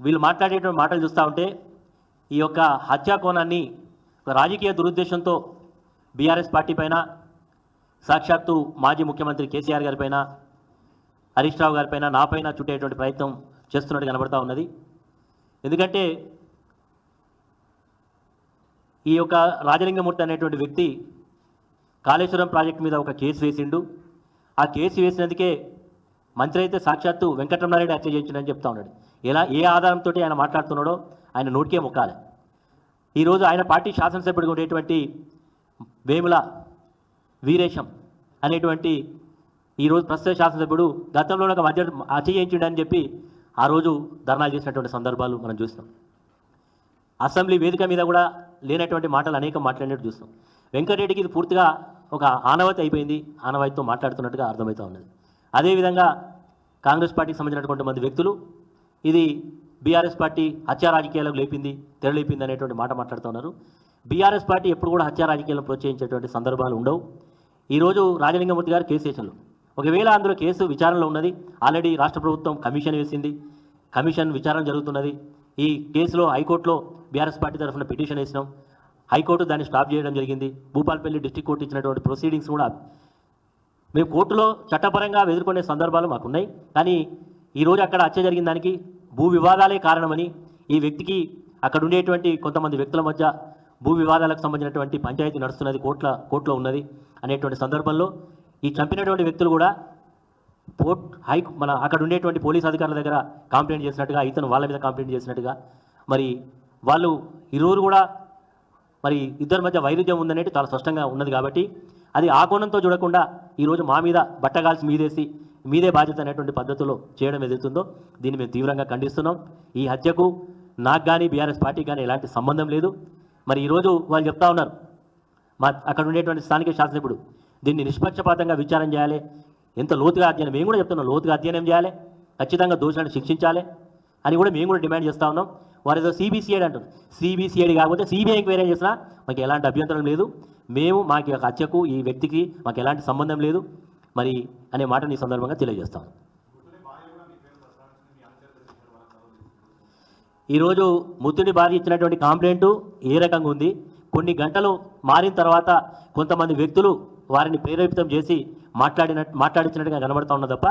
వీళ్ళు మాట్లాడేటువంటి మాటలు చూస్తూ ఉంటే ఈ యొక్క హత్యా కోణాన్ని ఒక రాజకీయ దురుద్దేశంతో బీఆర్ఎస్ పార్టీ పైన, సాక్షాత్తు మాజీ ముఖ్యమంత్రి కేసీఆర్ గారిపైన, హరీష్ రావు గారిపైన, నాపైన చుట్టేటువంటి ప్రయత్నం చేస్తున్నట్టు కనబడతా ఉన్నది. ఎందుకంటే ఈ యొక్క రాజలింగమూర్తి అనేటువంటి వ్యక్తి కాళేశ్వరం ప్రాజెక్టు మీద ఒక కేసు వేసిండు. ఆ కేసు వేసినందుకే మంత్రి అయితే సాక్షాత్తు వెంకటరమణారెడ్డి హత్య చేయించిండని చెప్తా ఉన్నాడు. ఏ ఆధారంతో ఆయన మాట్లాడుతున్నాడో ఆయన నోటికే మొక్కాలి. ఈరోజు ఆయన పార్టీ శాసనసభ్యుడిగా ఉండేటువంటి వేముల వీరేశం అనేటువంటి ఈరోజు ప్రస్తుత శాసనసభ్యుడు గతంలో ఒక హత్య చేయించిండని చెప్పి ఆ రోజు ధర్నాలు చేసినటువంటి సందర్భాలు మనం చూస్తాం. అసెంబ్లీ వేదిక మీద కూడా లేనటువంటి మాటలు అనేక మాట్లాడినట్టు చూస్తాం. వెంకటరెడ్డికి ఇది పూర్తిగా ఒక ఆనవాయితీ అయిపోయింది, ఆనవాయితీతో మాట్లాడుతున్నట్టుగా అర్థమవుతూ ఉన్నది. అదేవిధంగా కాంగ్రెస్ పార్టీకి సంబంధించినటువంటి మంది వ్యక్తులు ఇది బీఆర్ఎస్ పార్టీ హత్యా రాజకీయాలకు తెరలేపింది అనేటువంటి మాట మాట్లాడుతున్నారు. బీఆర్ఎస్ పార్టీ ఎప్పుడు కూడా హత్యా రాజకీయాలను ప్రోత్సహించేటువంటి సందర్భాలు ఉండవు. ఈరోజు రాజలింగమూర్తి గారు కేసు వేసారు. ఒకవేళ అందులో కేసు విచారణలో ఉన్నది, ఆల్రెడీ రాష్ట్ర ప్రభుత్వం కమిషన్ వేసింది, కమిషన్ విచారణ జరుగుతున్నది. ఈ కేసులో హైకోర్టులో బీఆర్ఎస్ పార్టీ తరఫున పిటిషన్ వేసినాం. హైకోర్టు దాన్ని స్టాప్ చేయడం జరిగింది. భూపాలపల్లి డిస్ట్రిక్ట్ కోర్టు ఇచ్చినటువంటి ప్రొసీడింగ్స్ కూడా మేము కోర్టులో చట్టపరంగా ఎదుర్కొనే సందర్భాలు మాకున్నాయి. కానీ ఈరోజు అక్కడ హత్య జరిగిన దానికి భూ వివాదాలే కారణమని, ఈ వ్యక్తికి అక్కడ ఉండేటువంటి కొంతమంది వ్యక్తుల మధ్య భూ వివాదాలకు సంబంధించినటువంటి పంచాయతీ నడుస్తున్నది, కోర్టులో ఉన్నది అనేటువంటి సందర్భంలో ఈ చంపినటువంటి వ్యక్తులు కూడా అక్కడ ఉండేటువంటి పోలీస్ అధికారుల దగ్గర కంప్లైంట్ చేసినట్టుగా, ఇతను వాళ్ళ మీద కంప్లైంట్ చేసినట్టుగా, మరి వాళ్ళు ఇరువురు కూడా మరి ఇద్దరి మధ్య వైరుధ్యం ఉందనేది చాలా స్పష్టంగా ఉన్నది. కాబట్టి అది ఆ కోణంతో చూడకుండా ఈరోజు మా మీద బట్టగాల్సి మీదే బాధ్యత అనేటువంటి పద్ధతిలో చేయడం ఎదుగుతుందో దీన్ని మేము తీవ్రంగా ఖండిస్తున్నాం. ఈ హత్యకు నాకు కానీ బీఆర్ఎస్ పార్టీకి కానీ ఎలాంటి సంబంధం లేదు. మరి ఈరోజు వాళ్ళు చెప్తా ఉన్నారు, అక్కడ ఉండేటువంటి స్థానిక శాసనసభ్యుడు దీన్ని నిష్పక్షపాతంగా విచారణ చేయాలి, ఎంత లోతుగా అధ్యయనం, మేము కూడా చెప్తున్నాం, లోతుగా అధ్యయనం చేయాలి, ఖచ్చితంగా దోషులను శిక్షించాలి అని కూడా మేము కూడా డిమాండ్ చేస్తూ ఉన్నాం. వారు ఏదో సిబిసిఐడి అంటారు. సిబిసిఐడి కాకపోతే సిబిఐ ఎంక్వైరీ చేసినా మాకు ఎలాంటి అభ్యంతరం లేదు. మాకు యొక్క హత్యకు ఈ వ్యక్తికి మాకు ఎలాంటి సంబంధం లేదు మరి అనే మాటని ఈ సందర్భంగా తెలియజేస్తాం. ఈరోజు ముత్తుడి భార్య ఇచ్చినటువంటి కంప్లైంట్ ఏ రకంగా ఉంది, కొన్ని గంటలు మారిన తర్వాత కొంతమంది వ్యక్తులు వారిని ప్రేరేపితం చేసి మాట్లాడించినట్టుగా కనబడుతూ ఉన్నది తప్ప,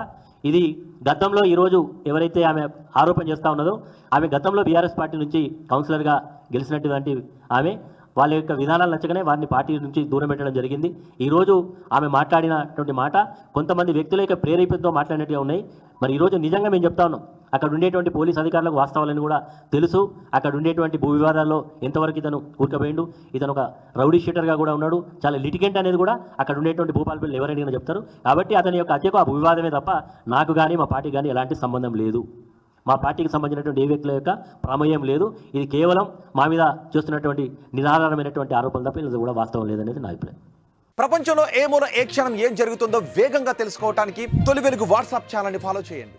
ఇది గతంలో ఈరోజు ఎవరైతే ఆమె ఆరోపణ చేస్తూ ఉన్నదో ఆమె గతంలో బీఆర్ఎస్ పార్టీ నుంచి కౌన్సిలర్గా గెలిచినటువంటి ఆమె, వాళ్ళ యొక్క విధానాలు నచ్చగానే వారిని పార్టీ నుంచి దూరం పెట్టడం జరిగింది. ఈరోజు ఆమె మాట్లాడినటువంటి మాట కొంతమంది వ్యక్తుల యొక్క ప్రేరేపితంతో మాట్లాడినట్టుగా ఉన్నాయి. మరి ఈరోజు నిజంగా మేము చెప్తా ఉన్నాం, అక్కడ ఉండేటువంటి పోలీస్ అధికారులకు వాస్తవాలని కూడా తెలుసు. అక్కడ ఉండేటువంటి భూ వివాదాల్లో ఎంతవరకు ఇతను కూరుకుపోయిండు, ఇతను ఒక రౌడీ షీటర్గా కూడా ఉన్నాడు, చాలా లిటిగెంట్ అనేది కూడా అక్కడ ఉండేటువంటి భూపాలపల్లి ఎవరైనా చెప్తారు. కాబట్టి అతని యొక్క హత్యకు ఆ భూ వివాదమే తప్ప నాకు కానీ మా పార్టీకి కానీ ఎలాంటి సంబంధం లేదు. మా పార్టీకి సంబంధించినటువంటి ఏ వ్యక్తుల యొక్క ప్రమేయం లేదు. ఇది కేవలం మా మీద చేస్తున్నటువంటి నిరాధారమైనటువంటి ఆరోపణలు తప్ప ఇది కూడా వాస్తవం లేదనేది నా అభిప్రాయం. ప్రపంచంలో ఏ మూల ఏ క్షణం ఏం జరుగుతుందో వేగంగా తెలుసుకోవడానికి తొలి వెలుగు వాట్సాప్ ఛానల్ని ఫాలో చేయండి.